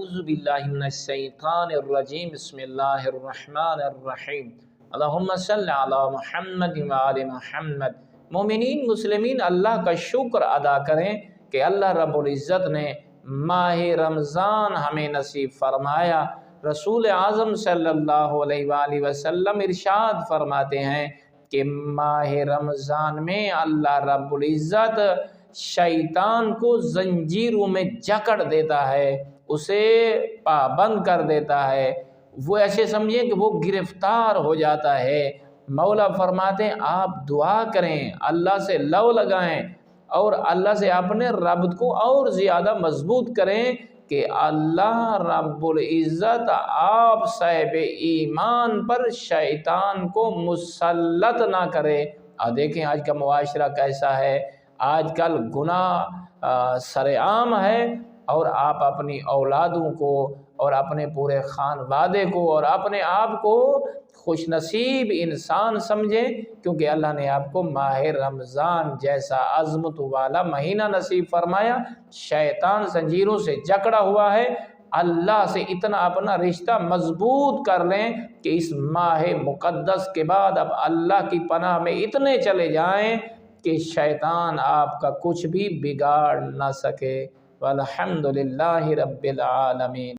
اعوذ باللہ من الشیطان الرجیم بسم اللہ الرحمن الرحیم اللہم صلی علی محمد وآل محمد۔ مومنین مسلمین اللہ کا شکر ادا کریں کہ اللہ رب العزت نے ماہ رمضان ہمیں نصیب فرمایا۔ رسول اعظم صلی اللہ علیہ وآلہ وسلم ارشاد فرماتے ہیں کہ ماہ رمضان میں اللہ رب العزت شیطان کو زنجیروں میں جکڑ دیتا ہے، اسے پابند کر دیتا ہے، وہ ایسے سمجھیں کہ وہ گرفتار ہو جاتا ہے۔ مولا فرماتے ہیں آپ دعا کریں، اللہ سے لو لگائیں اور اللہ سے اپنے ربط کو اور زیادہ مضبوط کریں کہ اللہ رب العزت آپ صاحب ایمان پر شیطان کو مسلط نہ کرے۔ دیکھیں آج کا معاشرہ کیسا ہے، آج کل گناہ سر عام ہے، اور آپ اپنی اولادوں کو اور اپنے پورے خانوادے کو اور اپنے آپ کو خوش نصیب انسان سمجھیں، کیونکہ اللہ نے آپ کو ماہ رمضان جیسا عظمت والا مہینہ نصیب فرمایا۔ شیطان زنجیروں سے جکڑا ہوا ہے، اللہ سے اتنا اپنا رشتہ مضبوط کر لیں کہ اس ماہ مقدس کے بعد اب اللہ کی پناہ میں اتنے چلے جائیں کہ شیطان آپ کا کچھ بھی بگاڑ نہ سکے۔ والحمدللہ رب العالمین۔